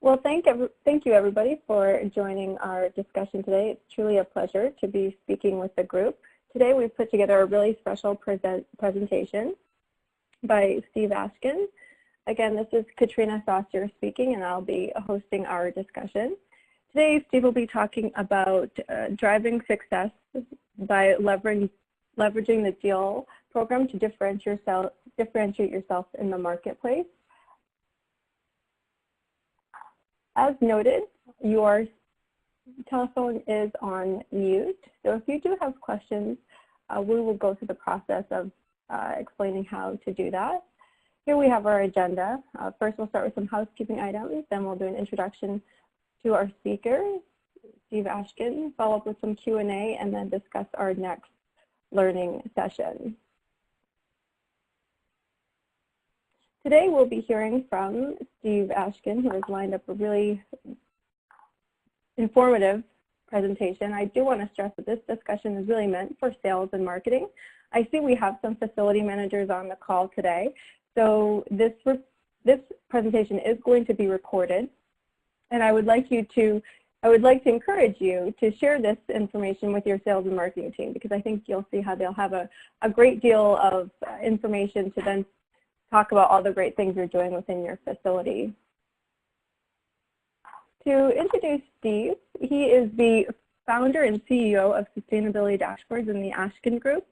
Well, thank you everybody for joining our discussion today. It's truly a pleasure to be speaking with the group. Today we've put together a really special presentation by Steve Ashkin. Again, this is Katrina Saucier speaking, and I'll be hosting our discussion. Today, Steve will be talking about driving success by leveraging the deal program to differentiate yourself in the marketplace. As noted, your telephone is on mute, so if you do have questions, we will go through the process of explaining how to do that. Here we have our agenda. First, we'll start with some housekeeping items, then we'll do an introduction to our speaker, Steve Ashkin, follow up with some Q&A, and then discuss our next learning session. Today we'll be hearing from Steve Ashkin, who has lined up a really informative presentation. I do want to stress that this discussion is really meant for sales and marketing. I see we have some facility managers on the call today, so this presentation is going to be recorded, and I would like to encourage you to share this information with your sales and marketing team, because I think you'll see how they'll have a great deal of information to then talk about all the great things you're doing within your facility. To introduce Steve, he is the founder and CEO of Sustainability Dashboards in the Ashkin Group.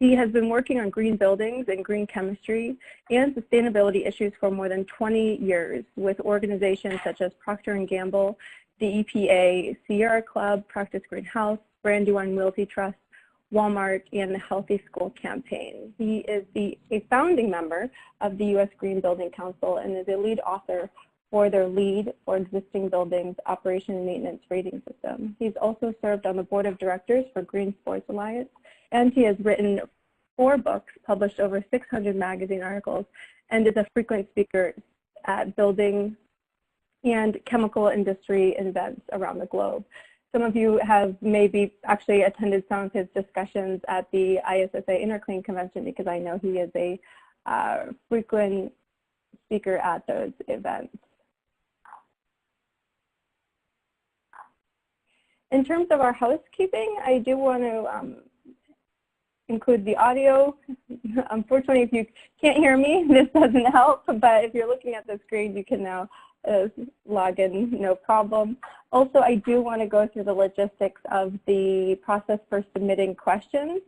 He has been working on green buildings and green chemistry and sustainability issues for more than 20 years with organizations such as Procter & Gamble, the EPA, Sierra Club, Practice Green Health, Brandywine Realty Trust, Walmart, and the Healthy School Campaign. He is a founding member of the U.S. Green Building Council and is a lead author for their LEED for Existing Buildings Operation and Maintenance Rating System. He's also served on the board of directors for Green Sports Alliance, and he has written 4 books, published over 600 magazine articles, and is a frequent speaker at building and chemical industry events around the globe. Some of you have maybe actually attended some of his discussions at the ISSA Interclean Convention, because I know he is a frequent speaker at those events. In terms of our housekeeping, I do want to include the audio. Unfortunately, if you can't hear me, this doesn't help, but if you're looking at the screen, you can now log in, no problem. Also, I do want to go through the logistics of the process for submitting questions.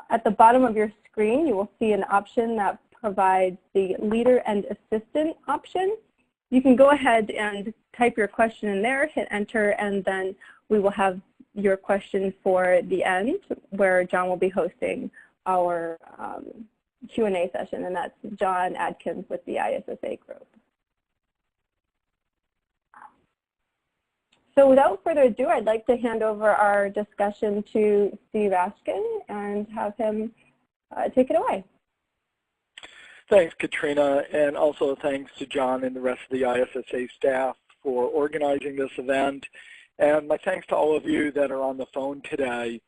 At the bottom of your screen, you will see an option that provides the leader and assistant option. You can go ahead and type your question in there, hit enter, and then we will have your question for the end, where John will be hosting our Q&A session, and that's John Adkins with the ISSA group. So without further ado, I'd like to hand over our discussion to Steve Ashkin and have him take it away. Thanks, Katrina, and also thanks to John and the rest of the ISSA staff for organizing this event. And my thanks to all of you that are on the phone today.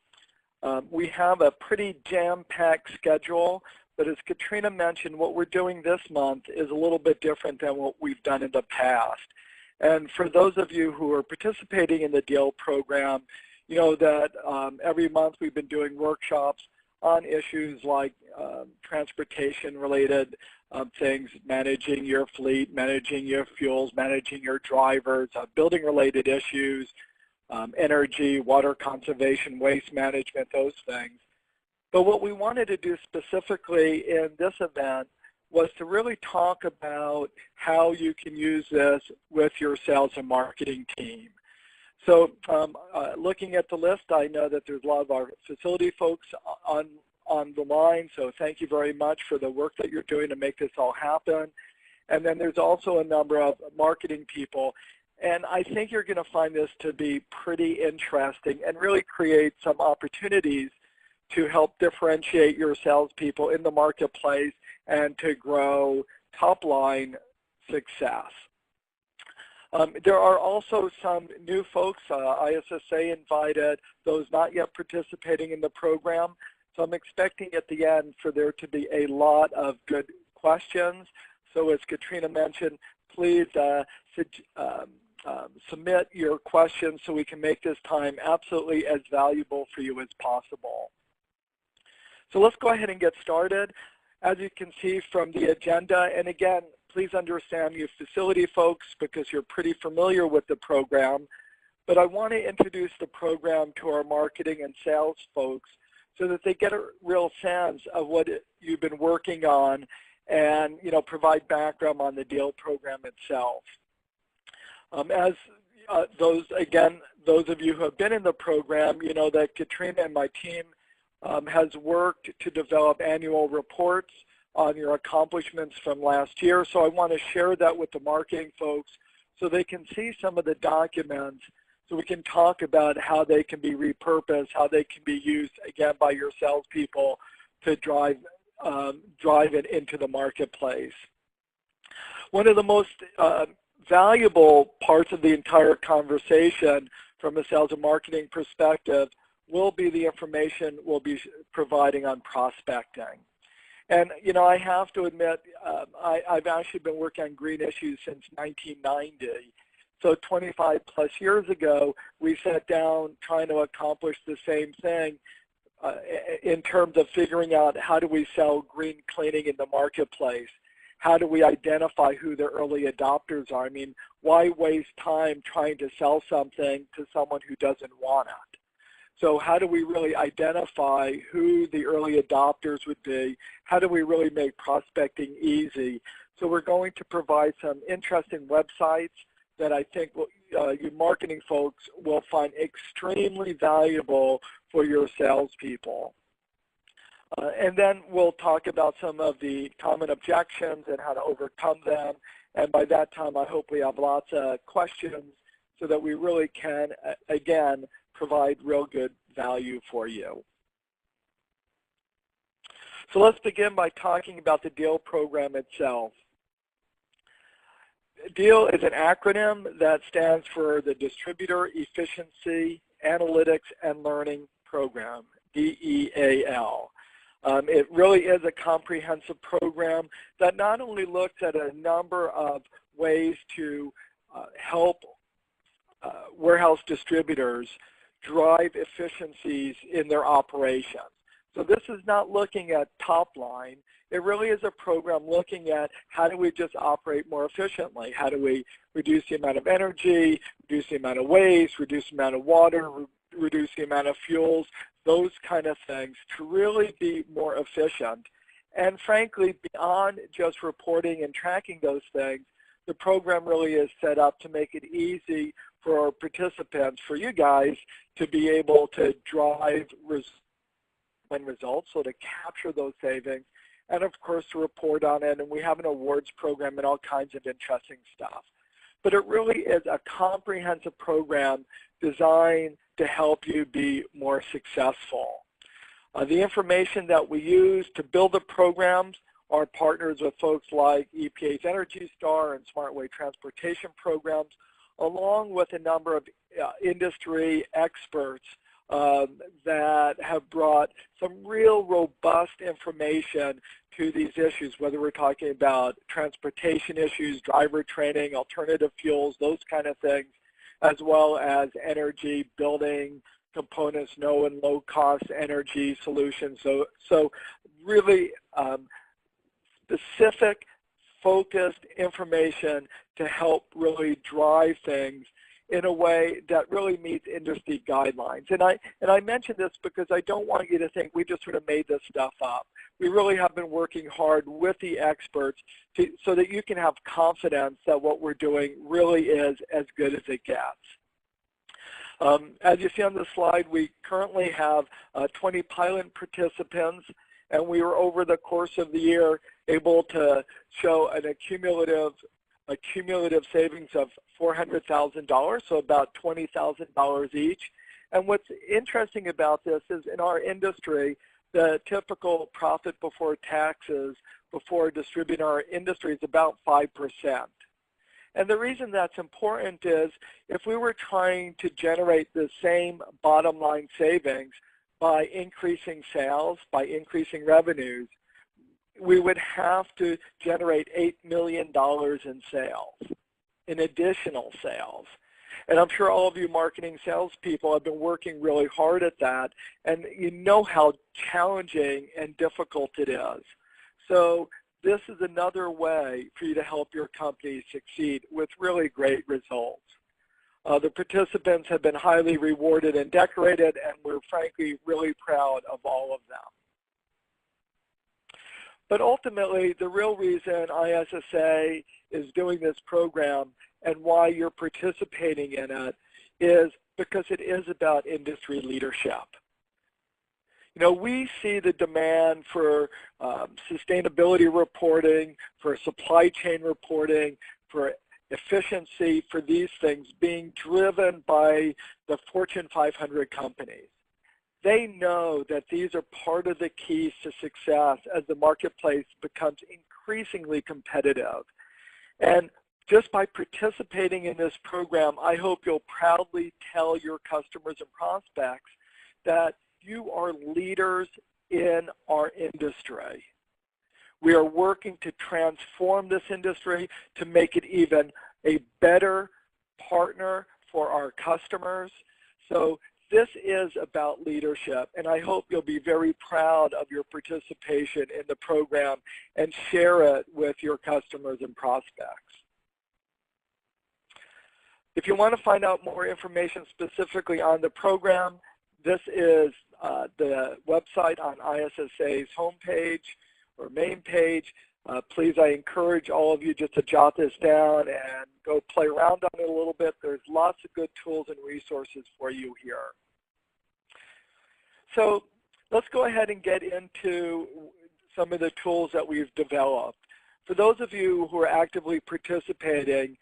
We have a pretty jam-packed schedule, but as Katrina mentioned, what we're doing this month is a little bit different than what we've done in the past. And for those of you who are participating in the DEAL program, you know that every month we've been doing workshops on issues like transportation-related things, managing your fleet, managing your fuels, managing your drivers, building-related issues, energy, water conservation, waste management, those things. But what we wanted to do specifically in this event was to really talk about how you can use this with your sales and marketing team. So looking at the list, I know that there's a lot of our facility folks on the line, so thank you very much for the work that you're doing to make this all happen. And then there's also a number of marketing people, and I think you're going to find this to be pretty interesting and really create some opportunities to help differentiate your salespeople in the marketplace and to grow top-line success. There are also some new folks. ISSA invited those not yet participating in the program. So I'm expecting at the end for there to be a lot of good questions. So as Katrina mentioned, please submit your questions so we can make this time absolutely as valuable for you as possible. So let's go ahead and get started. As you can see from the agenda, and again, please understand you facility folks because you're pretty familiar with the program, but I want to introduce the program to our marketing and sales folks so that they get a real sense of what you've been working on and, you know, provide background on the DEAL program itself. Those of you who have been in the program, you know that Katrina and my team has worked to develop annual reports on your accomplishments from last year. So I want to share that with the marketing folks so they can see some of the documents so we can talk about how they can be repurposed, how they can be used, again, by your salespeople to drive it into the marketplace. One of the most valuable parts of the entire conversation from a sales and marketing perspective will be the information we'll be providing on prospecting. And, you know, I have to admit, I've actually been working on green issues since 1990. So 25 plus years ago, we sat down trying to accomplish the same thing in terms of figuring out how do we sell green cleaning in the marketplace? How do we identify who the early adopters are? I mean, why waste time trying to sell something to someone who doesn't want it? So how do we really identify who the early adopters would be? How do we really make prospecting easy? So we're going to provide some interesting websites that I think you marketing folks will find extremely valuable for your salespeople. And then we'll talk about some of the common objections and how to overcome them. And by that time, I hope we have lots of questions so that we really can, again, provide real good value for you. So let's begin by talking about the DEAL program itself. DEAL is an acronym that stands for the Distributor Efficiency, Analytics, and Learning Program, DEAL. It really is a comprehensive program that not only looks at a number of ways to help warehouse distributors drive efficiencies in their operations. So this is not looking at top line. It really is a program looking at how do we just operate more efficiently? How do we reduce the amount of energy, reduce the amount of waste, reduce the amount of water, reduce the amount of fuels, those kind of things to really be more efficient. And frankly, beyond just reporting and tracking those things, the program really is set up to make it easy for our participants, for you guys, to be able to drive results, so to capture those savings, and of course to report on it. And we have an awards program and all kinds of interesting stuff. But it really is a comprehensive program designed to help you be more successful. The information that we use to build the programs are partners with folks like EPA's Energy Star and SmartWay Transportation Programs, along with a number of industry experts that have brought some real robust information to these issues, whether we're talking about transportation issues, driver training, alternative fuels, those kind of things, as well as energy, building components, no and low cost energy solutions. So really specific, focused information to help really drive things in a way that really meets industry guidelines. And I mention this because I don't want you to think we just sort of made this stuff up. We really have been working hard with the experts so that you can have confidence that what we're doing really is as good as it gets. As you see on the slide, we currently have 20 pilot participants, and we were over the course of the year able to show a cumulative savings of $400,000, so about $20,000 each. And what's interesting about this is in our industry, the typical profit before taxes before a distributor in our industry is about 5%. And the reason that's important is if we were trying to generate the same bottom line savings by increasing sales, by increasing revenues, we would have to generate $8 million in sales, in additional sales. And I'm sure all of you marketing salespeople have been working really hard at that, and you know how challenging and difficult it is. So this is another way for you to help your company succeed with really great results. The participants have been highly rewarded and decorated, and we're frankly really proud of all of them. But ultimately, the real reason ISSA is doing this program and why you're participating in it is because it is about industry leadership. You know, we see the demand for sustainability reporting, for supply chain reporting, for efficiency, for these things being driven by the Fortune 500 companies. They know that these are part of the keys to success as the marketplace becomes increasingly competitive. And just by participating in this program, I hope you'll proudly tell your customers and prospects that you are leaders in our industry. We are working to transform this industry to make it even a better partner for our customers. So this is about leadership, and I hope you'll be very proud of your participation in the program and share it with your customers and prospects. If you want to find out more information specifically on the program, this is the website on ISSA's homepage or main page. Please, I encourage all of you just to jot this down and go play around on it a little bit. There's lots of good tools and resources for you here. So let's go ahead and get into some of the tools that we've developed. For those of you who are actively participating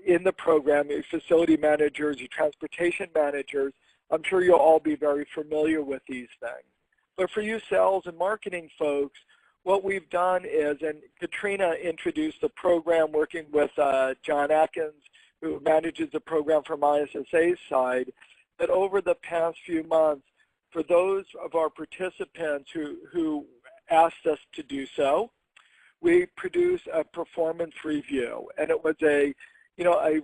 in the program, your facility managers, your transportation managers, I'm sure you'll all be very familiar with these things. But for you sales and marketing folks, what we've done is, and Katrina introduced the program working with John Atkins, who manages the program from ISSA's side, that over the past few months, for those of our participants who asked us to do so, we produced a performance review. And it was a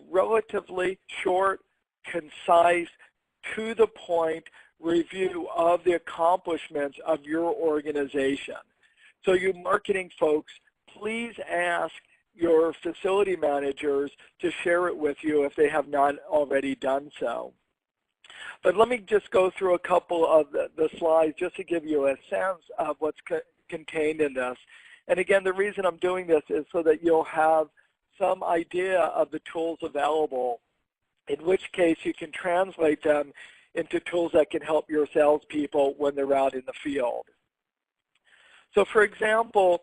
relatively short, concise, to the point review of the accomplishments of your organization. So you marketing folks, please ask your facility managers to share it with you if they have not already done so. But let me just go through a couple of the slides just to give you a sense of what's contained in this. And again, the reason I'm doing this is so that you'll have some idea of the tools available, in which case you can translate them into tools that can help your salespeople when they're out in the field. So for example,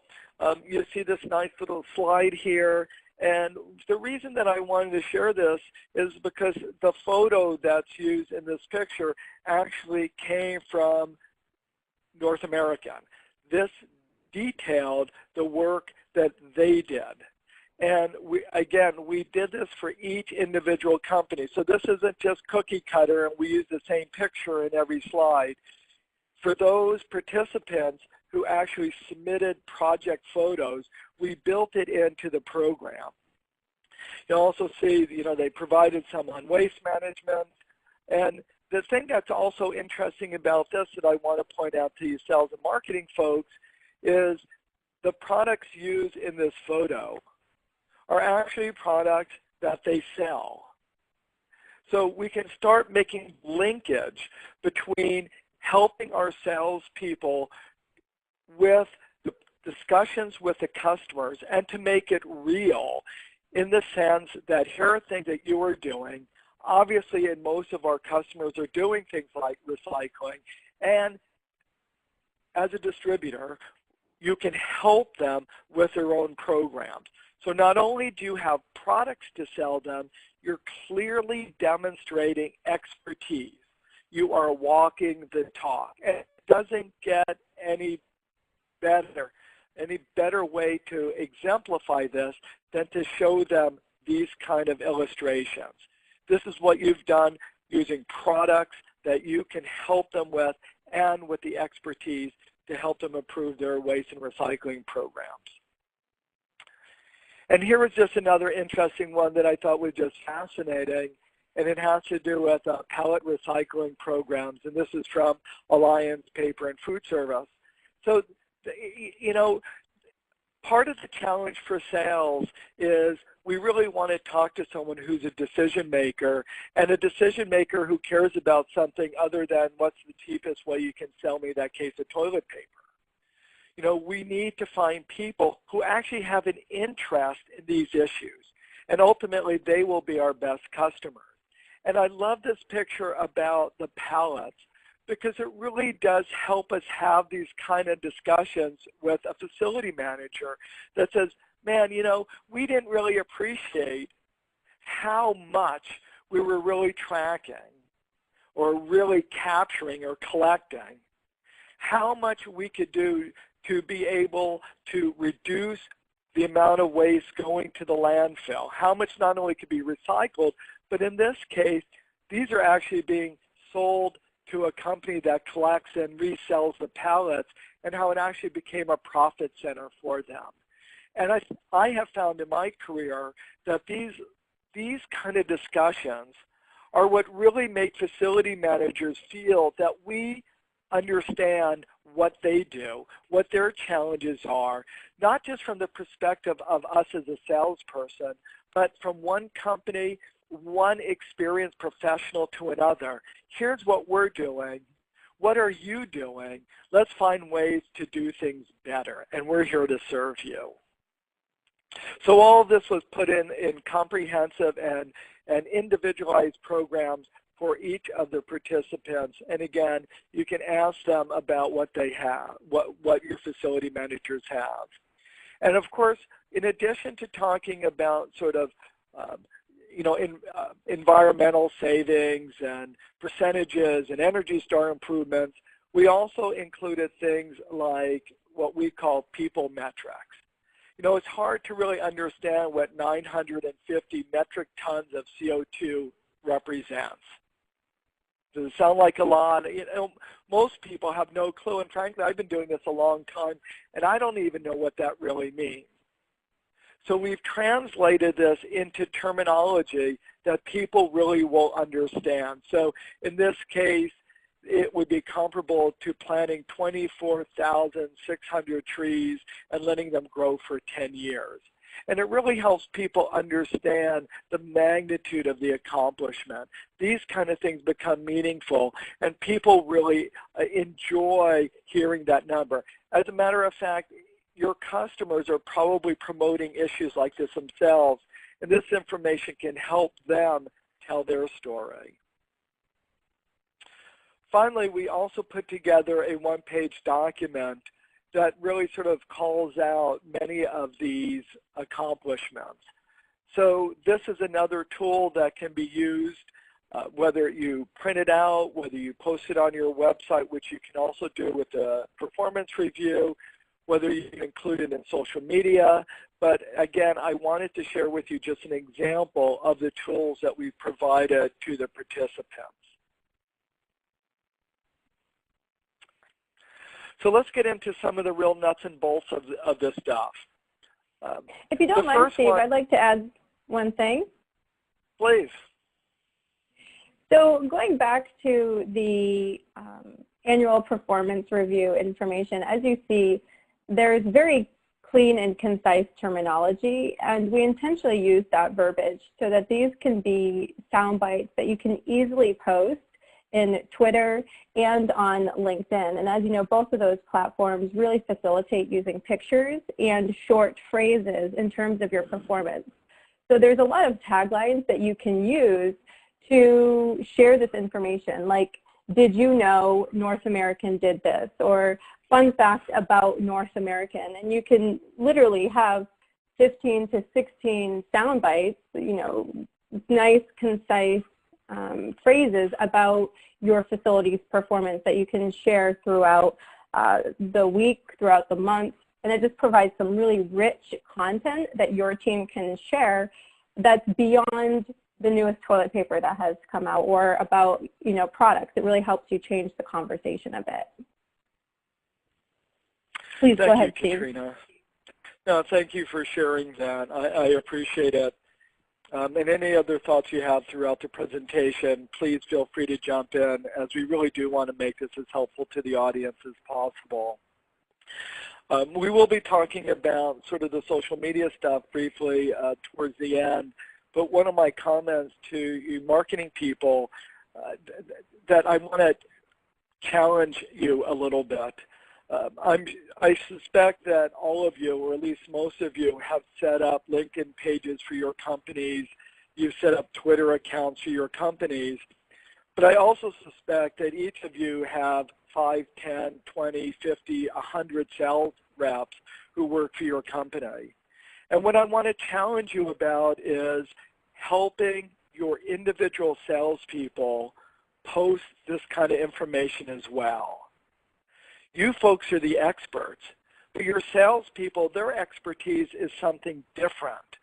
you see this nice little slide here, and the reason that I wanted to share this is because the photo that's used in this picture actually came from North American. This detailed the work that they did. And we did this for each individual company. So this isn't just cookie cutter and we use the same picture in every slide. For those participants who actually submitted project photos, we built it into the program. You'll also see, they provided some on waste management. And the thing that's also interesting about this that I want to point out to you sales and marketing folks is the products used in this photo are actually products that they sell. So we can start making linkage between helping our salespeople with the discussions with the customers and to make it real in the sense that here are things that you are doing. Obviously, and most of our customers are doing things like recycling. And as a distributor, you can help them with their own programs. So not only do you have products to sell them, you're clearly demonstrating expertise. You are walking the talk. And it doesn't get any better way to exemplify this than to show them these kind of illustrations. This is what you've done using products that you can help them with and with the expertise to help them improve their waste and recycling programs. And here was just another interesting one that I thought was just fascinating, and it has to do with pallet recycling programs, and this is from Alliance Paper and Food Service. So, you know, part of the challenge for sales is we really want to talk to someone who's a decision maker, and a decision maker who cares about something other than what's the cheapest way you can sell me that case of toilet paper. You know, we need to find people who actually have an interest in these issues, and ultimately they will be our best customers. And I love this picture about the pallets because it really does help us have these kind of discussions with a facility manager that says, man, you know, we didn't really appreciate how much we were really tracking or really capturing or collecting, how much we could do to be able to reduce the amount of waste going to the landfill, how much not only could be recycled, but in this case, these are actually being sold to a company that collects and resells the pallets, and how it actually became a profit center for them. And I have found in my career that these kind of discussions are what really make facility managers feel that we understand what they do, what their challenges are, not just from the perspective of us as a salesperson, but from one company, one experienced professional to another. Here's what we're doing. What are you doing? Let's find ways to do things better, and we're here to serve you. So all of this was put in comprehensive and individualized programs for each of the participants. And again, you can ask them about what they have, what your facility managers have. And of course, in addition to talking about sort of you know, environmental savings and percentages and Energy Star improvements, we also included things like what we call people metrics. You know, it's hard to really understand what 950 metric tons of CO2 represents. Does it sound like a lot? You know, most people have no clue, and frankly, I've been doing this a long time, and I don't even know what that really means. So we've translated this into terminology that people really will understand. So in this case, it would be comparable to planting 24,600 trees and letting them grow for 10 years. And it really helps people understand the magnitude of the accomplishment. These kind of things become meaningful, and people really enjoy hearing that number. As a matter of fact, your customers are probably promoting issues like this themselves, and this information can help them tell their story. Finally, we also put together a one-page document that really sort of calls out many of these accomplishments. So this is another tool that can be used, whether you print it out, whether you post it on your website, which you can also do with a performance review, whether you include it in social media. But again, I wanted to share with you just an example of the tools that we've provided to the participants. So let's get into some of the real nuts and bolts of this stuff. If you don't mind, Steve, I'd like to add one thing. Please. So going back to the annual performance review information, as you see, there's very clean and concise terminology, and we intentionally use that verbiage so that these can be sound bites that you can easily post in Twitter and on LinkedIn. And as you know, both of those platforms really facilitate using pictures and short phrases in terms of your performance. So there's a lot of taglines that you can use to share this information, like, did you know North American did this? Or fun fact about North American. And you can literally have 15 to 16 sound bites, you know, nice, concise phrases about your facility's performance that you can share throughout the week, throughout the month, and it just provides some really rich content that your team can share that's beyond the newest toilet paper that has come out or about, you know, products. It really helps you change the conversation a bit. Please go ahead, Thank you, Katrina. No, thank you for sharing that. I appreciate it. And any other thoughts you have throughout the presentation, please feel free to jump in, as we really do want to make this as helpful to the audience as possible. We will be talking about sort of the social media stuff briefly towards the end, but one of my comments to you marketing people that I want to challenge you a little bit. I suspect that all of you, or at least most of you, have set up LinkedIn pages for your companies. You've set up Twitter accounts for your companies. But I also suspect that each of you have 5, 10, 20, 50, 100 sales reps who work for your company. And what I want to challenge you about is helping your individual salespeople post this kind of information as well. You folks are the experts, but your salespeople, their expertise is something different.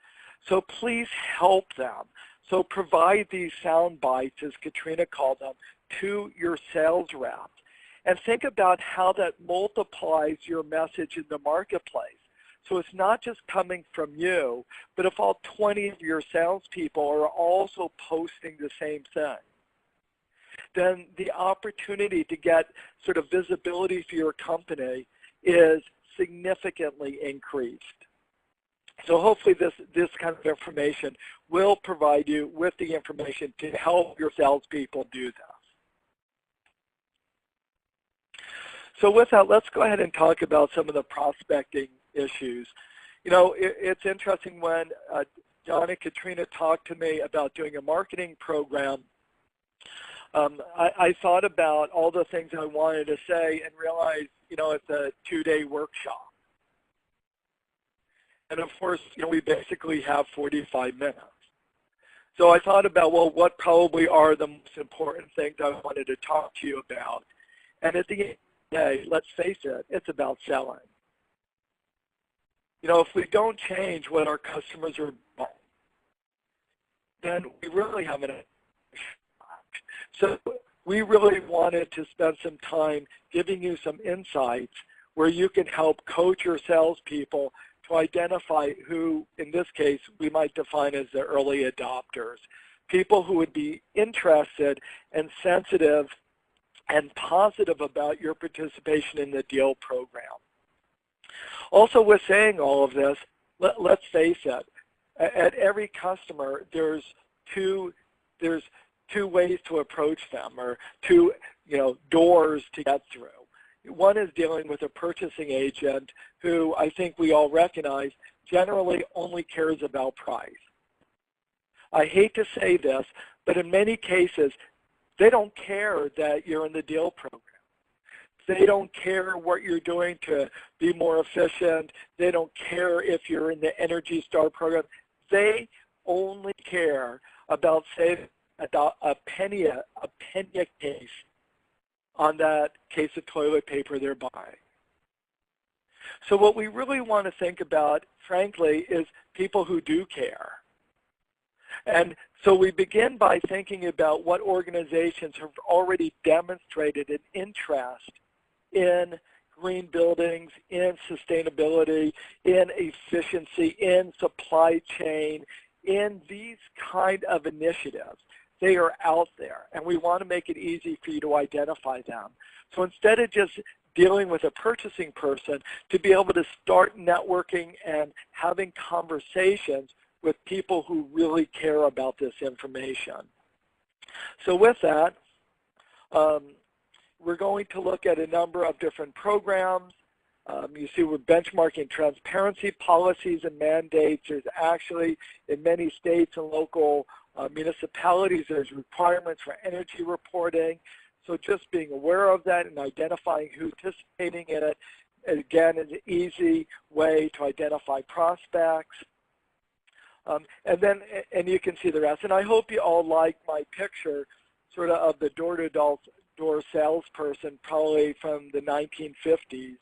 So please help them. So provide these sound bites, as Katrina called them, to your sales reps. And think about how that multiplies your message in the marketplace. So it's not just coming from you, but if all 20 of your salespeople are also posting the same thing, then the opportunity to get sort of visibility for your company is significantly increased. So hopefully this kind of information will provide you with the information to help your salespeople do this. So with that, let's go ahead and talk about some of the prospecting issues. You know, it's interesting when John and Katrina talked to me about doing a marketing program. I thought about all the things I wanted to say and realized, you know, it's a 2-day workshop. And of course, you know, we basically have 45 minutes. So I thought about, well, what probably are the most important things I wanted to talk to you about? And at the end of the day, let's face it, it's about selling. You know, if we don't change what our customers are buying, then we really haven't. So we really wanted to spend some time giving you some insights where you can help coach your salespeople to identify who, in this case, we might define as the early adopters, people who would be interested and sensitive and positive about your participation in the deal program. Also, with saying all of this, let's face it, at every customer, there's two ways to approach them, or two, you know, doors to get through. One is dealing with a purchasing agent who I think we all recognize generally only cares about price. I hate to say this, but in many cases, they don't care that you're in the deal program. They don't care what you're doing to be more efficient. They don't care if you're in the Energy Star program. They only care about saving a penny a case on that case of toilet paper they're buying. So what we really want to think about, frankly, is people who do care. And so we begin by thinking about what organizations have already demonstrated an interest in green buildings, in sustainability, in efficiency, in supply chain, in these kind of initiatives. They are out there, and we want to make it easy for you to identify them. So instead of just dealing with a purchasing person, to be able to start networking and having conversations with people who really care about this information. So with that, we're going to look at a number of different programs. You see we're benchmarking transparency policies and mandates. There's actually, in many states and local municipalities, there's requirements for energy reporting. So just being aware of that and identifying who's participating in it, again, is an easy way to identify prospects. And you can see the rest. And I hope you all like my picture sort of the door-to-door salesperson, probably from the 1950s.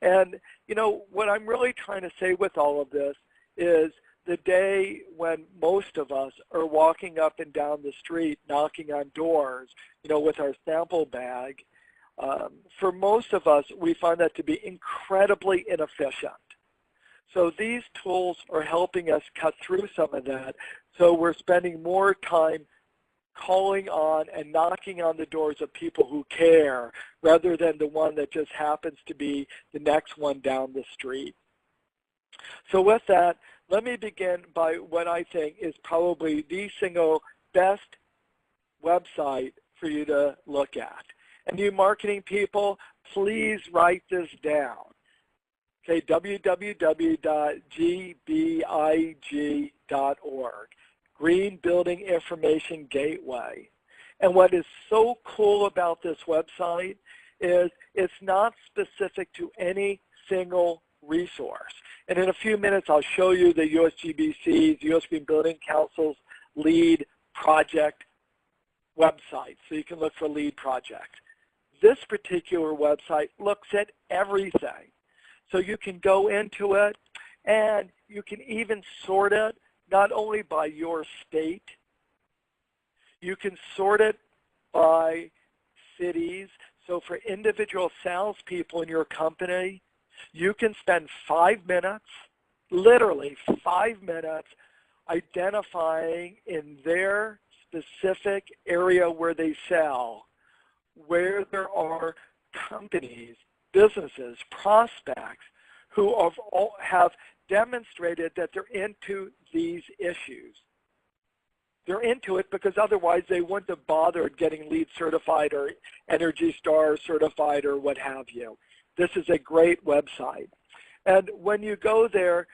And, you know, what I'm really trying to say with all of this is the day when most of us are walking up and down the street, knocking on doors, you know, with our sample bag, for most of us, we find that to be incredibly inefficient. So these tools are helping us cut through some of that. So we're spending more time calling on and knocking on the doors of people who care rather than the one that just happens to be the next one down the street. So with that, let me begin by what I think is probably the single best website for you to look at. And you marketing people, please write this down. Okay, www.gbig.org, Green Building Information Gateway. And what is so cool about this website is it's not specific to any single resource. And in a few minutes, I'll show you the USGBC's, US Green Building Council's LEED project website, so you can look for LEED projects. This particular website looks at everything. So you can go into it, and you can even sort it not only by your state, you can sort it by cities. So for individual salespeople in your company, you can spend 5 minutes, literally 5 minutes, identifying in their specific area where they sell, where there are companies, businesses, prospects who have demonstrated that they're into these issues. They're into it because otherwise they wouldn't have bothered getting LEED certified or Energy Star certified or what have you. This is a great website. And when you go there,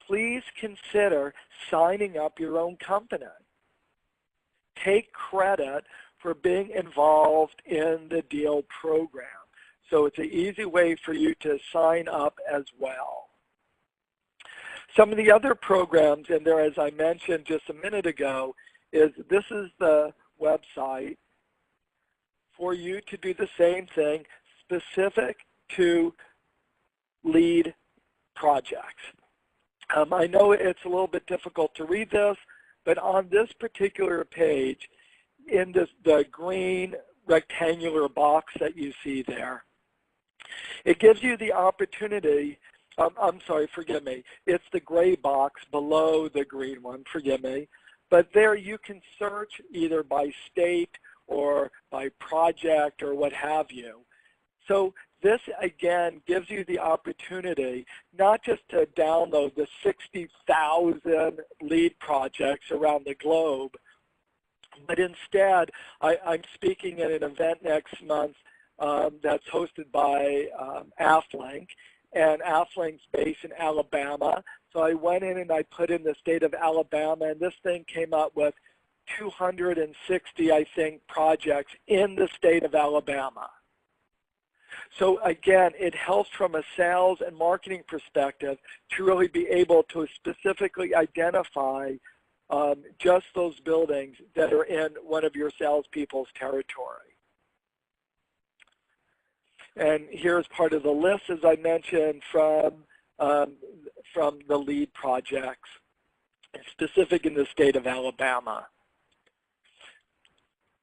please consider signing up your own company. Take credit for being involved in the DEAL program. So it's an easy way for you to sign up as well. Some of the other programs in there, as I mentioned just a minute ago, is this is the website for you to do the same thing specific to LEED projects. I know it's a little bit difficult to read this, but on this particular page, in the green rectangular box that you see there, it gives you the opportunity, I'm sorry, forgive me, it's the gray box below the green one, forgive me, but there you can search either by state or by project or what have you. So this, again, gives you the opportunity not just to download the 60,000 LEED projects around the globe, but instead, I'm speaking at an event next month that's hosted by AFLINC, and AFLINC's based in Alabama. So I went in and I put in the state of Alabama, and this thing came up with 260, I think, projects in the state of Alabama. So again, it helps from a sales and marketing perspective to really be able to specifically identify just those buildings that are in one of your salespeople's territory. And here's part of the list, as I mentioned, from the LEED projects, specific in the state of Alabama.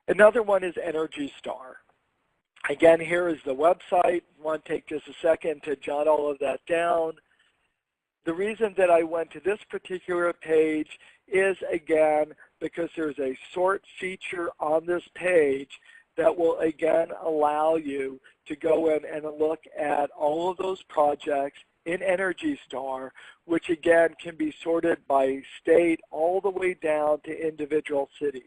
Another one is Energy Star. Again, here is the website. I want to take just a second to jot all of that down. The reason that I went to this particular page is, again, because there's a sort feature on this page that will, again, allow you to go in and look at all of those projects in Energy Star, which, again, can be sorted by state all the way down to individual cities.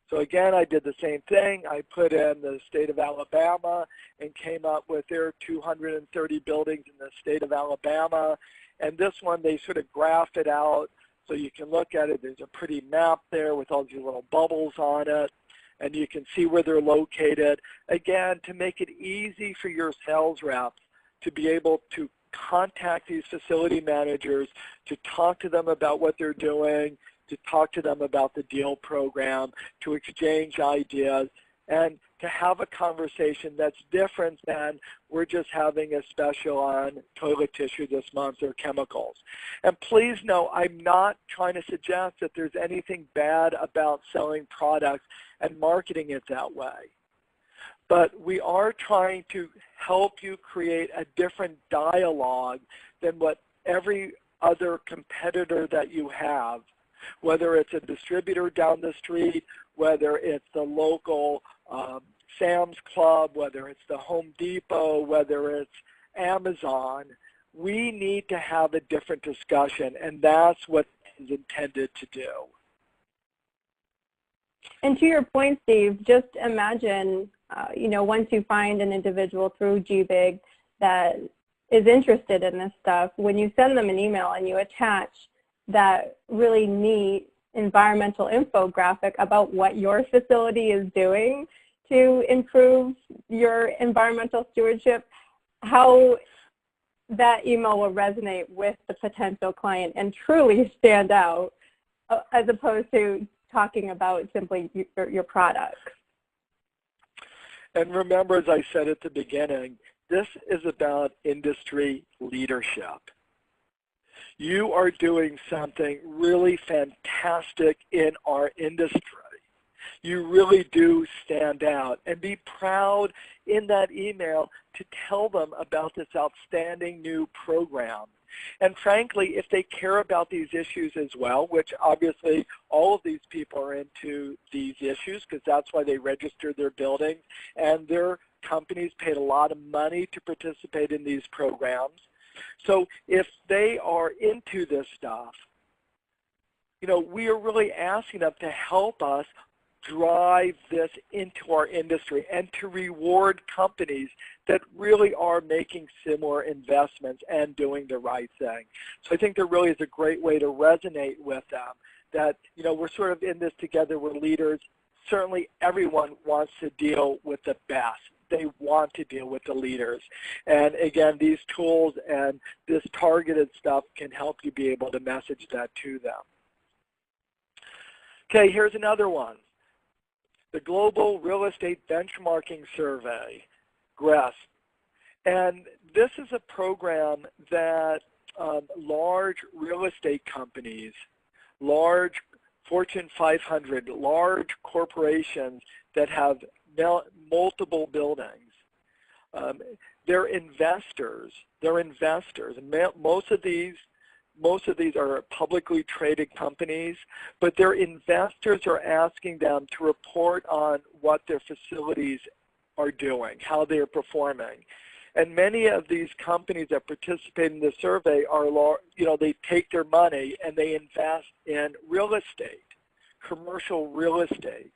So again, I did the same thing. I put in the state of Alabama and came up with their 230 buildings in the state of Alabama. And this one, they sort of graphed it out so you can look at it. There's a pretty map there with all these little bubbles on it, and you can see where they're located. Again, to make it easy for your sales reps to be able to contact these facility managers, to talk to them about what they're doing, to talk to them about the DEAL program, to exchange ideas, and to have a conversation that's different than we're just having a special on toilet tissue this month or chemicals. And please know, I'm not trying to suggest that there's anything bad about selling products and marketing it that way. but we are trying to help you create a different dialogue than what every other competitor that you have, whether it's a distributor down the street, whether it's the local Sam's Club, whether it's the Home Depot, whether it's Amazon. We need to have a different discussion, and that's what it's intended to do. And to your point, Steve, just imagine, once you find an individual through GBIG that is interested in this stuff, when you send them an email and you attach that really neat environmental infographic about what your facility is doing to improve your environmental stewardship, how that email will resonate with the potential client and truly stand out, as opposed to talking about simply your products. And remember, as I said at the beginning, this is about industry leadership. You are doing something really fantastic in our industry. You really do stand out, and be proud in that email to tell them about this outstanding new program. And frankly, if they care about these issues as well, which obviously all of these people are into these issues because that's why they registered their buildings, and their companies paid a lot of money to participate in these programs. So if they are into this stuff, we are really asking them to help us drive this into our industry and to reward companies that really are making similar investments and doing the right thing. So I think there really is a great way to resonate with them that, we're sort of in this together, we're leaders. Certainly everyone wants to deal with the best. They want to deal with the leaders. And again, these tools and this targeted stuff can help you be able to message that to them. Okay, here's another one. The Global Real Estate Benchmarking Survey, GRESS. And this is a program that large real estate companies, large Fortune 500, large corporations that have multiple buildings, they're investors. And most of these are publicly traded companies, but their investors are asking them to report on what their facilities are doing, how they're performing. And many of these companies that participate in the survey are, they take their money and they invest in real estate, commercial real estate.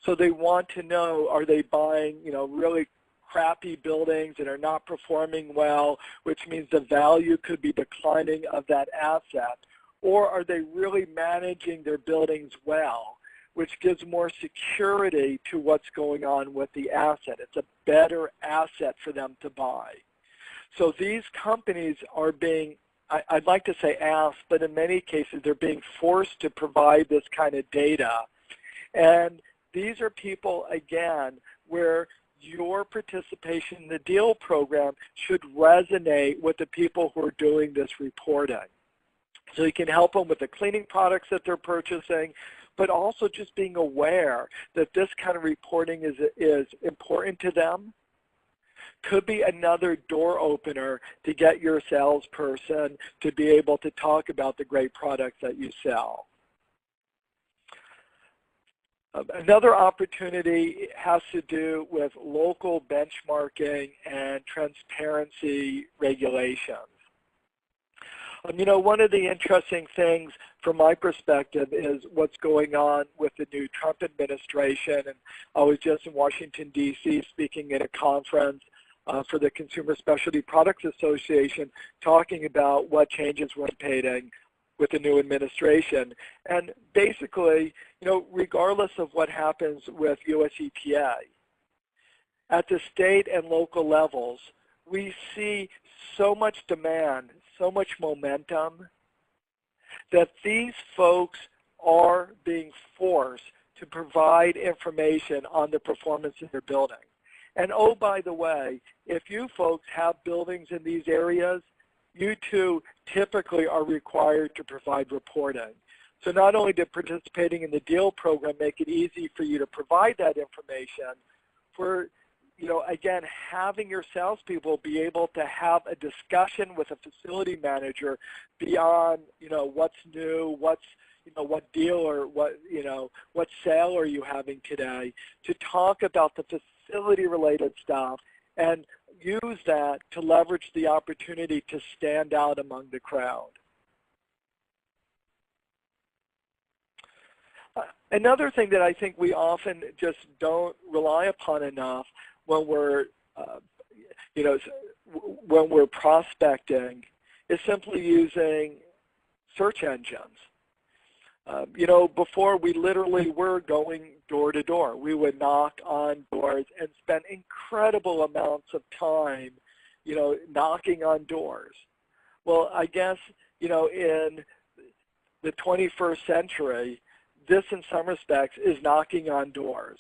So they want to know, are they buying, really crappy buildings that are not performing well, which means the value could be declining of that asset, or are they really managing their buildings well, which gives more security to what's going on with the asset. It's a better asset for them to buy. So these companies are being, I'd like to say asked, but in many cases they're being forced to provide this kind of data. And these are people, again, where your participation in the DEAL program should resonate with the people who are doing this reporting. So you can help them with the cleaning products that they're purchasing, but also just being aware that this kind of reporting is important to them. Could be another door opener to get your salesperson to be able to talk about the great products that you sell. Another opportunity has to do with local benchmarking and transparency regulations. One of the interesting things from my perspective is what's going on with the new Trump administration. And I was just in Washington, D.C. speaking at a conference for the Consumer Specialty Products Association, talking about what changes we're anticipating with the new administration. And basically, regardless of what happens with US EPA, at the state and local levels, we see so much demand, so much momentum, that these folks are being forced to provide information on the performance of their building. And oh, by the way, if you folks have buildings in these areas, you too typically are required to provide reporting. So not only did participating in the DEAL program make it easy for you to provide that information, for again, having your salespeople be able to have a discussion with a facility manager beyond, what's new, what deal or what sale are you having today, to talk about the facility-related stuff and use that to leverage the opportunity to stand out among the crowd. Another thing that I think we often just don't rely upon enough when we're, when we're prospecting is simply using search engines. Before we literally were going door to door. We would knock on doors and spend incredible amounts of time, knocking on doors. Well, I guess, in the 21st century, this in some respects is knocking on doors.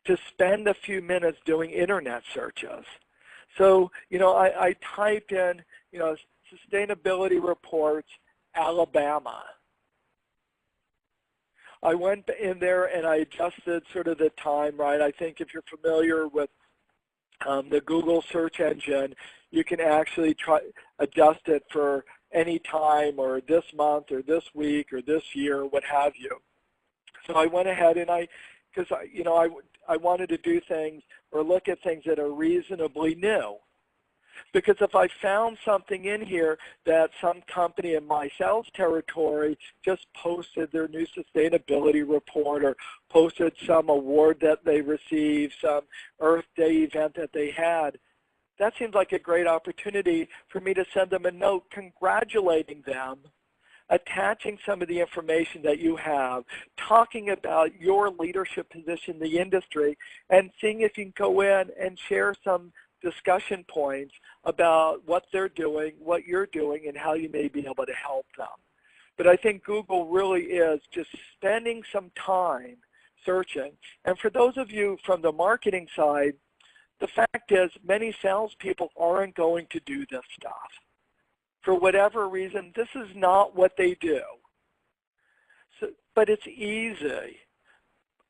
To spend a few minutes doing internet searches. So, I typed in, sustainability reports, Alabama. I went in there and I adjusted sort of the time, right? I think if you're familiar with the Google search engine, you can actually adjust it for any time or this month or this week or this year, what have you. So I went ahead and because I wanted to do things or look at things that are reasonably new. Because if I found something in here that some company in my sales territory just posted their new sustainability report or posted some award that they received, some Earth Day event that they had, that seems like a great opportunity for me to send them a note congratulating them, attaching some of the information that you have, talking about your leadership position in the industry, and seeing if you can go in and share some discussion points about what they're doing, what you're doing, and how you may be able to help them. But I think Google really is just spending some time searching. And for those of you from the marketing side, the fact is many salespeople aren't going to do this stuff. For whatever reason, this is not what they do. So, but it's easy.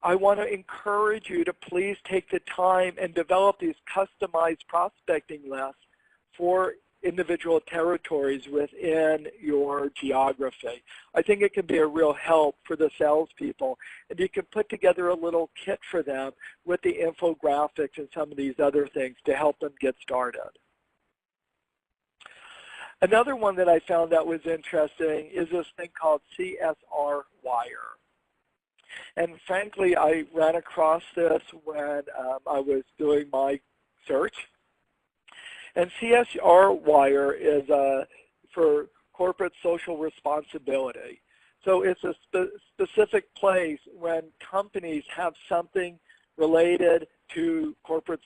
I want to encourage you to please take the time and develop these customized prospecting lists for individual territories within your geography. I think it can be a real help for the salespeople, and you can put together a little kit for them with the infographics and some of these other things to help them get started. Another one that I found that was interesting is this thing called CSR Wire. And frankly, I ran across this when I was doing my search. And CSR Wire is for corporate social responsibility. So it's a specific place when companies have something related to corporate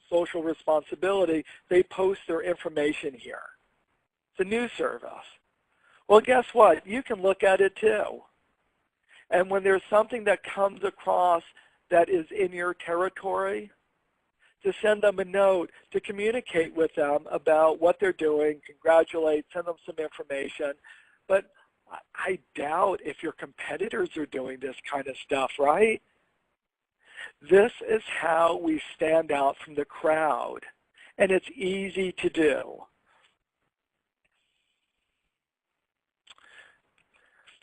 social responsibility, they post their information here. It's a news service. Well, guess what? You can look at it too. And when there's something that comes across that is in your territory, to send them a note, to communicate with them about what they're doing, congratulate, send them some information. But I doubt if your competitors are doing this kind of stuff, right? This is how we stand out from the crowd, and it's easy to do.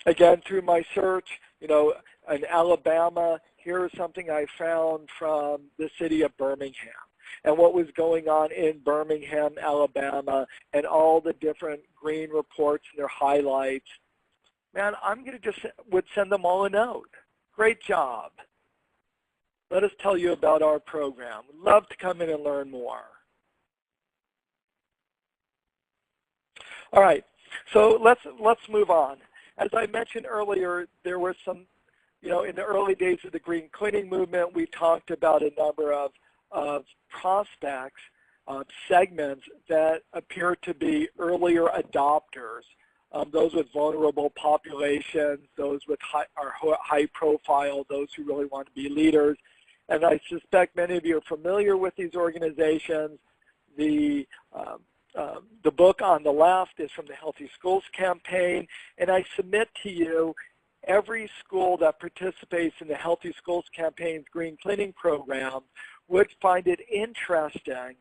Again, through my search, in Alabama, here's something I found from the city of Birmingham and what was going on in Birmingham, Alabama, and all the different green reports and their highlights. Man, I'm going to would send them all a note. Great job. Let us tell you about our program. We'd love to come in and learn more. All right, so let's move on. As I mentioned earlier, there were some, in the early days of the green cleaning movement, we talked about a number of prospects, segments that appear to be earlier adopters, those with vulnerable populations, those with high profile, those who really want to be leaders. And I suspect many of you are familiar with these organizations. The book on the left is from the Healthy Schools Campaign, and I submit to you every school that participates in the Healthy Schools Campaign's green cleaning program would find it interesting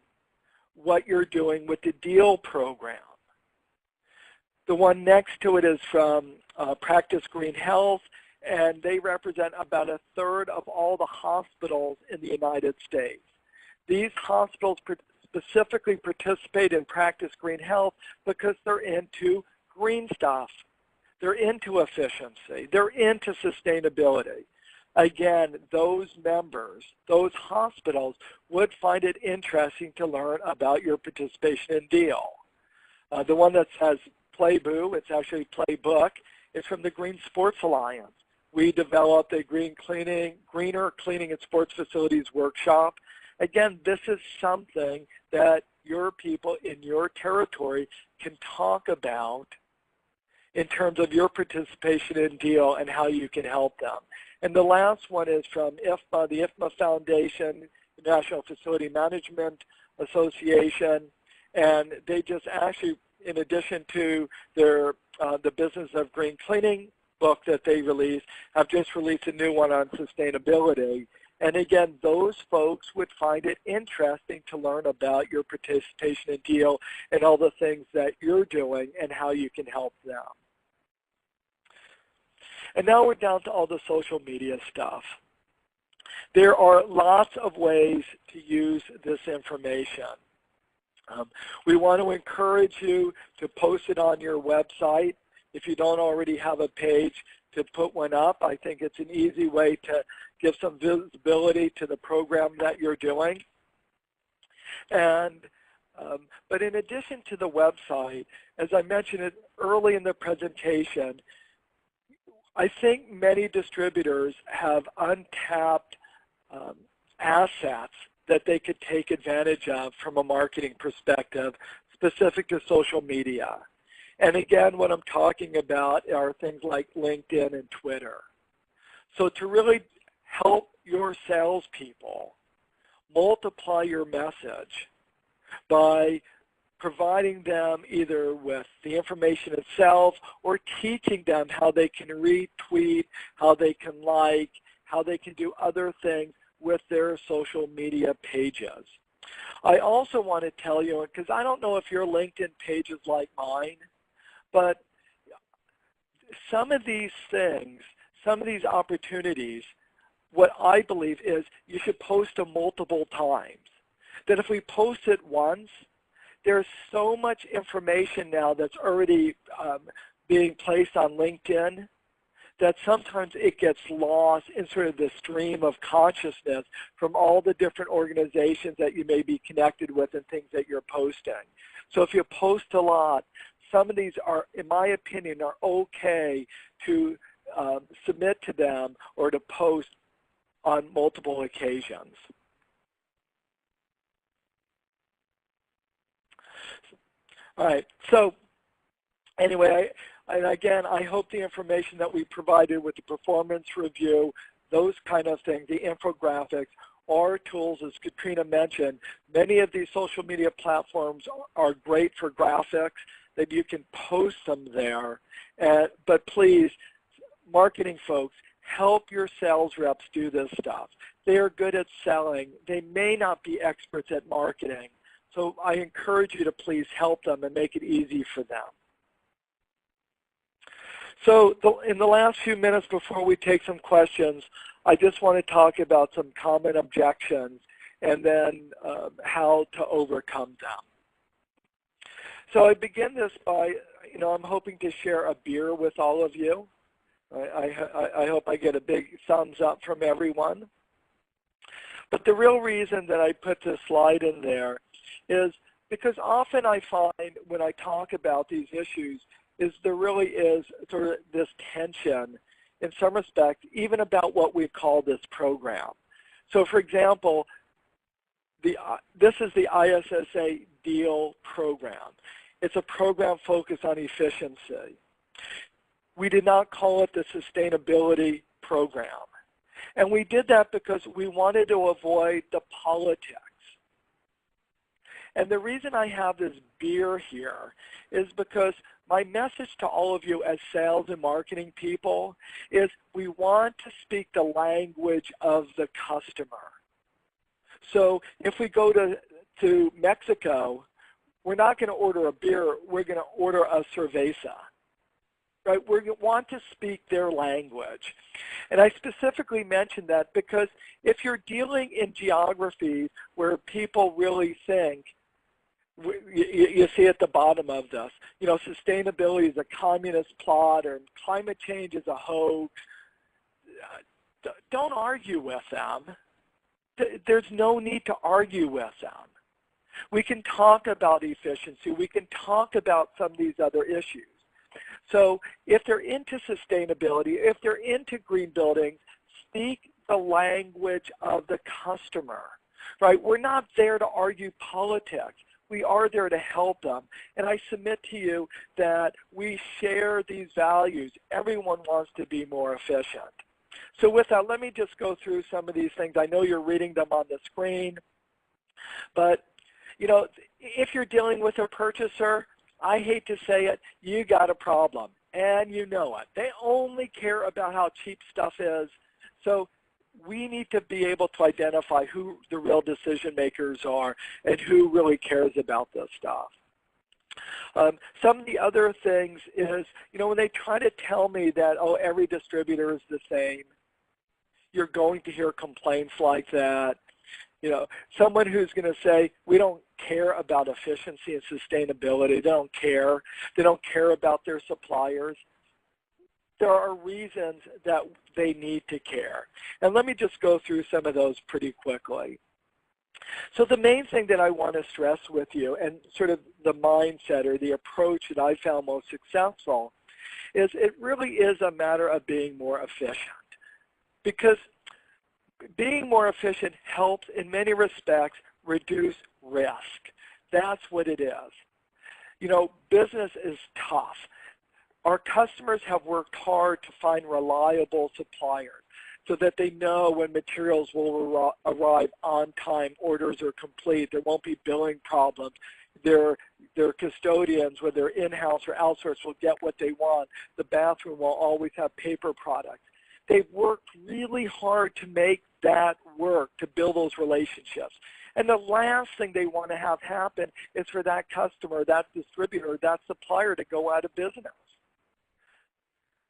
what you're doing with the DEAL program. The one next to it is from Practice Green Health, and they represent about a third of all the hospitals in the United States. These hospitals specifically participate in Practice Green Health because they're into green stuff. They're into efficiency. They're into sustainability. Again, those members, those hospitals would find it interesting to learn about your participation in DEAL. The one that says Playboo, it's actually Playbook, is from the Green Sports Alliance. We developed a greener cleaning and sports facilities workshop. Again, this is something that your people in your territory can talk about in terms of your participation in DEAL and how you can help them. And the last one is from IFMA, the IFMA Foundation, the National Facility Management Association, and they just actually, in addition to their the Business of Green Cleaning book that they released, have just released a new one on sustainability. And again, those folks would find it interesting to learn about your participation in DEAL and all the things that you're doing and how you can help them. And now we're down to all the social media stuff. There are lots of ways to use this information. We want to encourage you to post it on your website. If you don't already have a page, to put one up. I think it's an easy way to give some visibility to the program that you're doing. And but in addition to the website, as I mentioned it early in the presentation, I think many distributors have untapped assets that they could take advantage of from a marketing perspective specific to social media. And again, what I'm talking about are things like LinkedIn and Twitter. So to really help your salespeople multiply your message by providing them either with the information itself or teaching them how they can retweet, how they can like, how they can do other things with their social media pages. I also want to tell you, because I don't know if your LinkedIn page is like mine, but some of these things, some of these opportunities, what I believe is you should post them multiple times. That if we post it once, there's so much information now that's already being placed on LinkedIn that sometimes it gets lost in sort of the stream of consciousness from all the different organizations that you may be connected with and things that you're posting. So if you post a lot, some of these are, in my opinion, are okay to submit to them or to post on multiple occasions. All right, so anyway, and again, I hope the information that we provided with the performance review, those kind of things, the infographics, are tools, as Katrina mentioned. Many of these social media platforms are great for graphics, that you can post them there. But please, marketing folks, help your sales reps do this stuff. They are good at selling. They may not be experts at marketing. So I encourage you to please help them and make it easy for them. So in the last few minutes before we take some questions, I just want to talk about some common objections and then how to overcome them. So I begin this by, I'm hoping to share a beer with all of you. I hope I get a big thumbs up from everyone. But the real reason that I put this slide in there is because often I find when I talk about these issues is there really is sort of this tension in some respect, even about what we call this program. So for example, this is the ISSA DEAL program. It's a program focused on efficiency. We did not call it the sustainability program. And we did that because we wanted to avoid the politics. And the reason I have this beer here is because my message to all of you as sales and marketing people is we want to speak the language of the customer. So if we go to Mexico, we're not going to order a beer, we're going to order a cerveza. Right? We want to speak their language. And I specifically mentioned that because if you're dealing in geographies where people really think, you see at the bottom of this, you know, sustainability is a communist plot or climate change is a hoax, don't argue with them. There's no need to argue with them. We can talk about efficiency. We can talk about some of these other issues. So if they're into sustainability, if they're into green buildings, speak the language of the customer, right? We're not there to argue politics. We are there to help them. And I submit to you that we share these values. Everyone wants to be more efficient. So with that, let me just go through some of these things. I know you're reading them on the screen, but you know, if you're dealing with a purchaser, I hate to say it, you got a problem, and you know it. They only care about how cheap stuff is. So we need to be able to identify who the real decision makers are and who really cares about this stuff. Some of the other things is, you know, when they try to tell me that, oh, every distributor is the same, you're going to hear complaints like that. You know, someone who's going to say, we don't care about efficiency and sustainability. They don't care. They don't care about their suppliers. There are reasons that they need to care. And let me just go through some of those pretty quickly. So the main thing that I want to stress with you, and sort of the mindset or the approach that I found most successful, is it really is a matter of being more efficient. Because being more efficient helps in many respects reduce risk. That's what it is. You know, business is tough. Our customers have worked hard to find reliable suppliers so that they know when materials will arrive on time, orders are complete, there won't be billing problems. Their custodians, whether in-house or outsourced, will get what they want. The bathroom will always have paper products. They've worked really hard to make that work, to build those relationships. And the last thing they want to have happen is for that customer, that distributor, that supplier to go out of business.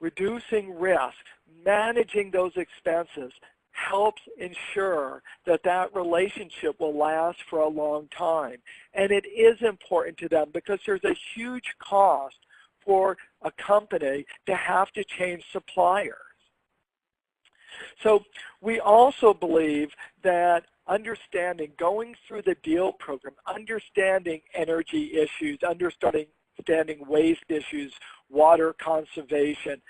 Reducing risk, managing those expenses helps ensure that that relationship will last for a long time. And it is important to them because there's a huge cost for a company to have to change suppliers. So we also believe that understanding, going through the deal program, understanding energy issues, understanding waste issues, water conservation,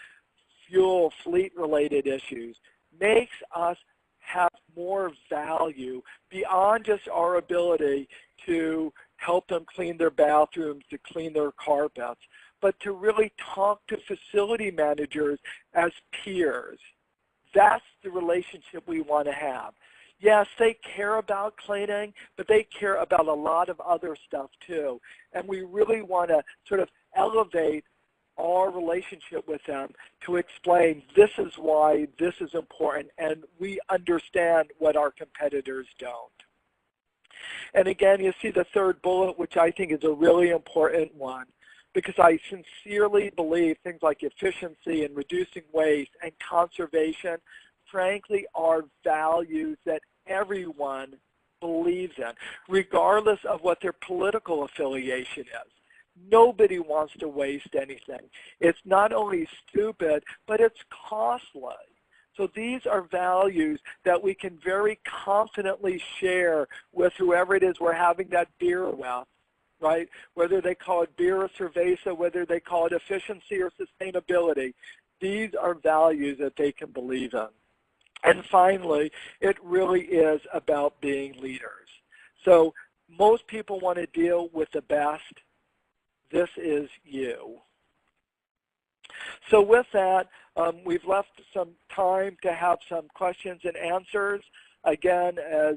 fuel, fleet-related issues, makes us have more value beyond just our ability to help them clean their bathrooms, to clean their carpets, but to really talk to facility managers as peers. That's the relationship we want to have. Yes, they care about cleaning, but they care about a lot of other stuff too. And we really want to sort of elevate our relationship with them to explain this is why this is important, and we understand what our competitors don't. And again, you see the third bullet, which I think is a really important one, because I sincerely believe things like efficiency and reducing waste and conservation, frankly, are values that everyone believes in, regardless of what their political affiliation is. Nobody wants to waste anything. It's not only stupid, but it's costly. So these are values that we can very confidently share with whoever it is we're having that beer with, right? Whether they call it beer or cerveza, whether they call it efficiency or sustainability, these are values that they can believe in. And finally, it really is about being leaders. So most people want to deal with the best. This is you. So with that, we've left some time to have some questions and answers. Again, as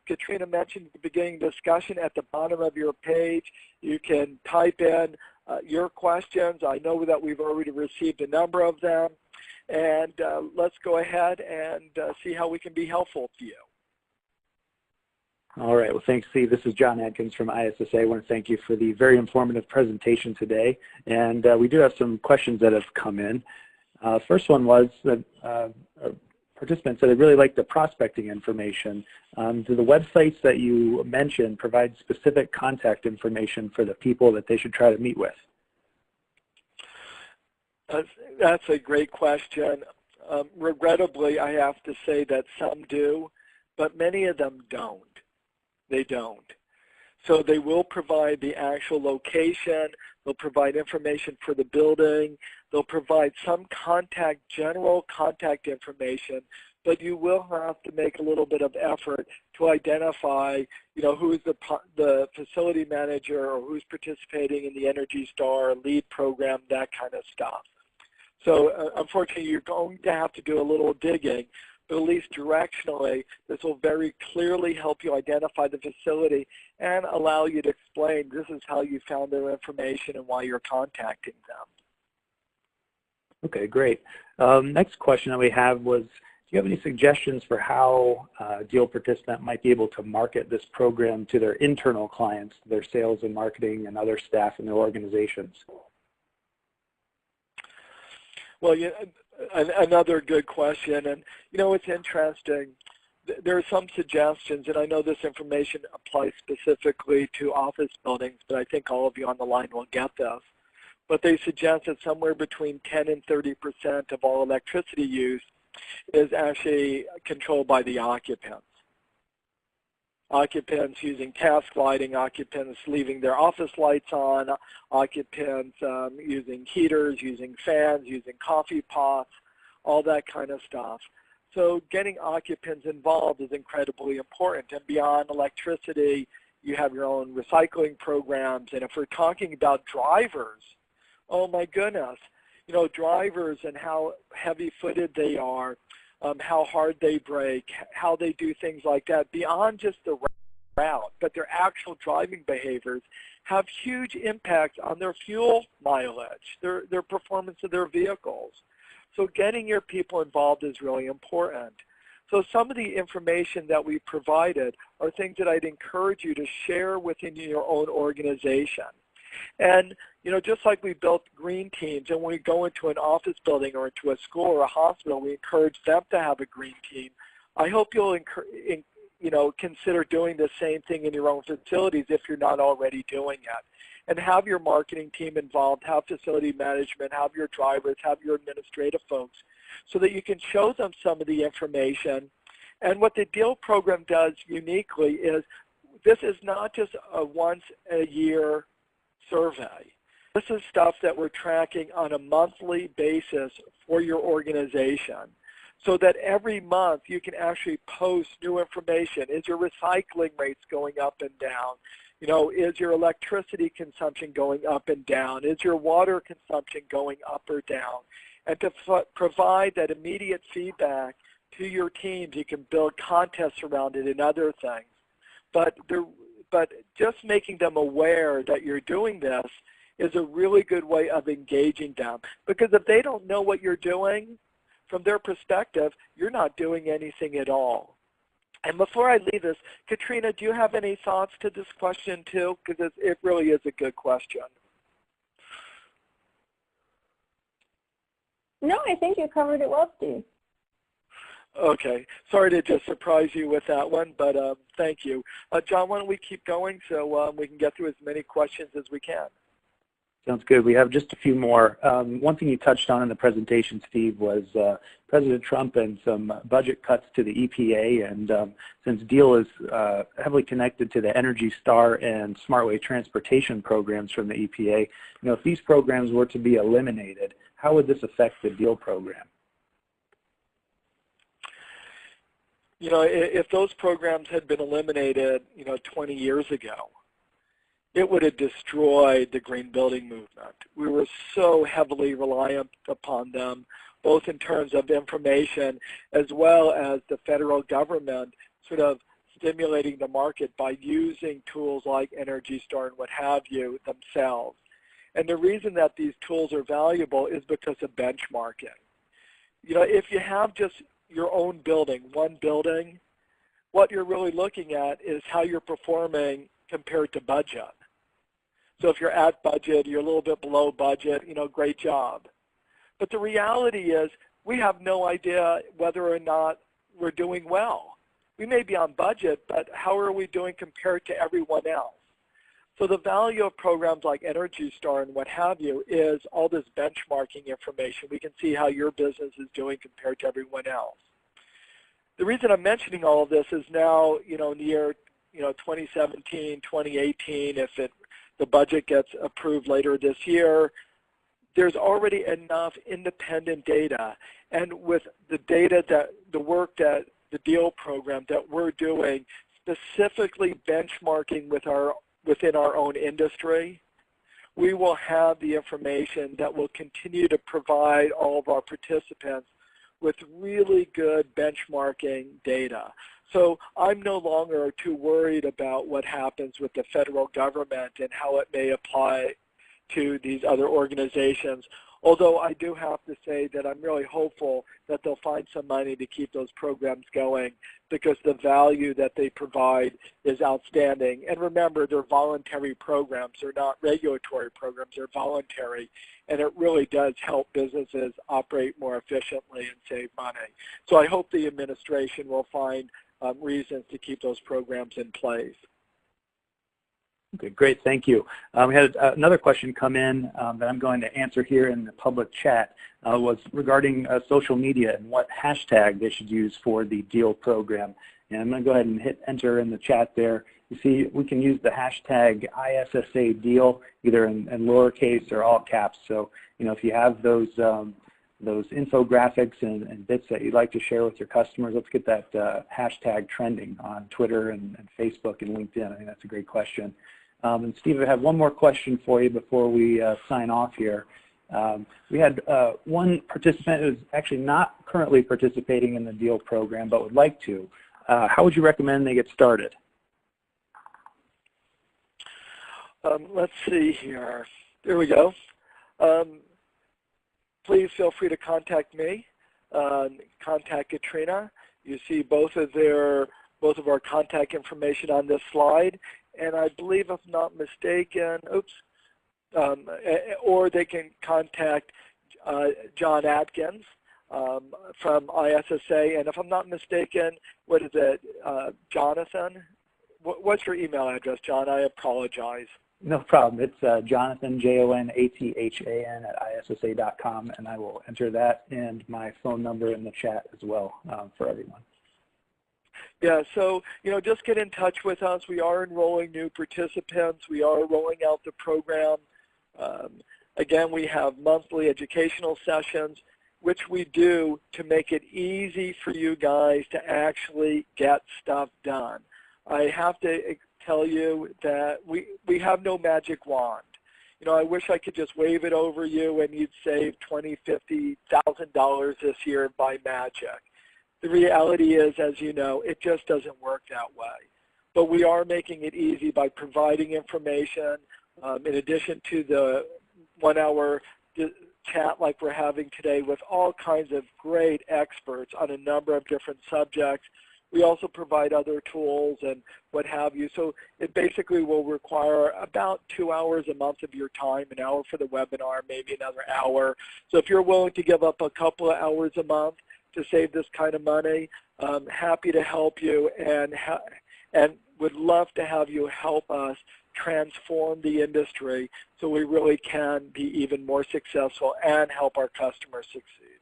Katrina mentioned at the beginning of the discussion, at the bottom of your page, you can type in your questions. I know that we've already received a number of them. And let's go ahead and see how we can be helpful to you. All right. Well, thanks, Steve. This is John Adkins from ISSA. I want to thank you for the very informative presentation today. And we do have some questions that have come in. First one was that participants said they really like the prospecting information. Do the websites that you mentioned provide specific contact information for the people that they should try to meet with? That's a great question. Regrettably, I have to say that some do, but many of them don't. They don't. So they will provide the actual location, they'll provide information for the building, they'll provide some general contact information, but you will have to make a little bit of effort to identify, who is the facility manager or who's participating in the Energy Star LEED program, that kind of stuff. So unfortunately, you're going to have to do a little digging, but at least directionally, this will very clearly help you identify the facility and allow you to explain this is how you found their information and why you're contacting them. Okay, great. Next question that we have was, do you have any suggestions for how a deal participant might be able to market this program to their internal clients, their sales and marketing and other staff in their organizations? Well, another good question, and it's interesting. There are some suggestions, and I know this information applies specifically to office buildings, but I think all of you on the line will get this. But they suggest that somewhere between 10 and 30% of all electricity use is actually controlled by the occupants. Occupants using task lighting, occupants leaving their office lights on, occupants using heaters, using fans, using coffee pots, all that kind of stuff. So getting occupants involved is incredibly important. And beyond electricity, you have your own recycling programs. And if we're talking about drivers, oh my goodness, drivers and how heavy-footed they are, how hard they brake, how they do things like that, beyond just the route, but their actual driving behaviors have huge impact on their fuel mileage, their performance of their vehicles. So getting your people involved is really important. So some of the information that we provided are things that I'd encourage you to share within your own organization. And, just like we built green teams, and when we go into an office building or into a school or a hospital, we encourage them to have a green team. I hope you'll, consider doing the same thing in your own facilities if you're not already doing it. And have your marketing team involved, have facility management, have your drivers, have your administrative folks, so that you can show them some of the information. And what the DEAL program does uniquely is this is not just a once-a-year survey. This is stuff that we're tracking on a monthly basis for your organization, so that every month you can actually post new information. Is your recycling rates going up and down? Is your electricity consumption going up and down? Is your water consumption going up or down? And to provide that immediate feedback to your teams, you can build contests around it and other things. But just making them aware that you're doing this is a really good way of engaging them. Because if they don't know what you're doing, from their perspective, you're not doing anything at all. And before I leave this, Katrina, do you have any thoughts to this question too? Because it really is a good question. No, I think you covered it well, Steve. Okay. Sorry to just surprise you with that one, but thank you. John, why don't we keep going so we can get through as many questions as we can. Sounds good. We have just a few more. One thing you touched on in the presentation, Steve, was President Trump and some budget cuts to the EPA. And since DEAL is heavily connected to the Energy Star and SmartWay transportation programs from the EPA, if these programs were to be eliminated, how would this affect the DEAL program? If those programs had been eliminated, 20 years ago, it would have destroyed the green building movement. We were so heavily reliant upon them, both in terms of information as well as the federal government sort of stimulating the market by using tools like Energy Star and what have you themselves. And the reason that these tools are valuable is because of benchmarking. If you have just your own building, one building, what you're really looking at is how you're performing compared to budget. So if you're at budget, you're a little bit below budget, great job. But the reality is we have no idea whether or not we're doing well. We may be on budget, but how are we doing compared to everyone else? So the value of programs like Energy Star and what have you is all this benchmarking information. We can see how your business is doing compared to everyone else. The reason I'm mentioning all of this is now, near 2017, 2018, if the budget gets approved later this year, there's already enough independent data. And with the data the work that the DEAL program that we're doing, specifically benchmarking within our own industry, we will have the information that will continue to provide all of our participants with really good benchmarking data. So I'm no longer too worried about what happens with the federal government and how it may apply to these other organizations. Although I do have to say that I'm really hopeful that they'll find some money to keep those programs going because the value that they provide is outstanding. And remember, they're voluntary programs. They're not regulatory programs. They're voluntary. And it really does help businesses operate more efficiently and save money. So I hope the administration will find reasons to keep those programs in place. Okay, great, thank you. We had another question come in that I'm going to answer here in the public chat, was regarding social media and what hashtag they should use for the DEAL program. And I'm going to go ahead and hit enter in the chat there. You see, we can use the hashtag ISSA DEAL either in lowercase or all caps. So, if you have those infographics and bits that you'd like to share with your customers, let's get that hashtag trending on Twitter and Facebook and LinkedIn. I think that's a great question. And Steve, I have one more question for you before we sign off here. We had one participant who's actually not currently participating in the DEAL program but would like to. How would you recommend they get started? Let's see here. There we go. Please feel free to contact me, contact Katrina. You see both of our contact information on this slide, and I believe, if not mistaken, or they can contact John Atkins from ISSA, and if I'm not mistaken, what is it, Jonathan? What's your email address, John? I apologize. No problem. It's Jonathan, Jonathan at ISSA.com, and I will enter that and my phone number in the chat as well for everyone. Yeah, so, just get in touch with us. We are enrolling new participants. We are rolling out the program. Again, we have monthly educational sessions, which we do to make it easy for you guys to actually get stuff done. I have to tell you that we have no magic wand. I wish I could just wave it over you and you'd save $20,000, $50,000 this year by magic. The reality is, as you know, it just doesn't work that way. But we are making it easy by providing information in addition to the 1-hour chat like we're having today with all kinds of great experts on a number of different subjects. We also provide other tools and what have you. So it basically will require about 2 hours a month of your time, an hour for the webinar, maybe another hour. So if you're willing to give up a couple of hours a month to save this kind of money, I'm happy to help you and would love to have you help us transform the industry so we really can be even more successful and help our customers succeed.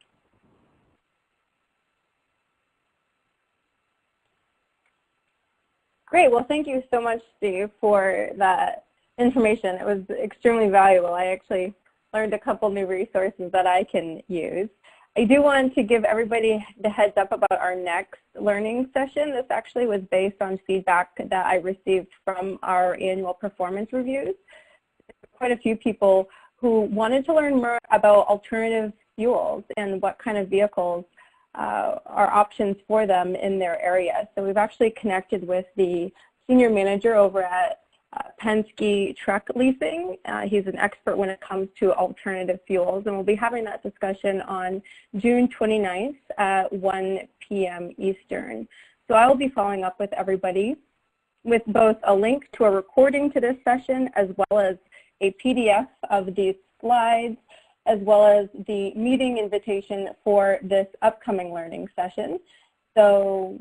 Great. Well, thank you so much, Steve, for that information. It was extremely valuable. I actually learned a couple new resources that I can use. I do want to give everybody the heads up about our next learning session. This actually was based on feedback that I received from our annual performance reviews. Quite a few people who wanted to learn more about alternative fuels and what kind of vehicles are options for them in their area. So we've actually connected with the senior manager over at Penske Truck Leasing. He's an expert when it comes to alternative fuels, and we'll be having that discussion on June 29th at 1 p.m. Eastern. So I will be following up with everybody with both a link to a recording to this session as well as a PDF of these slides, as well as the meeting invitation for this upcoming learning session. So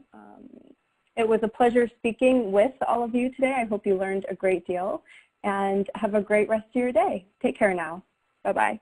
it was a pleasure speaking with all of you today. I hope you learned a great deal, and have a great rest of your day. Take care now. Bye-bye.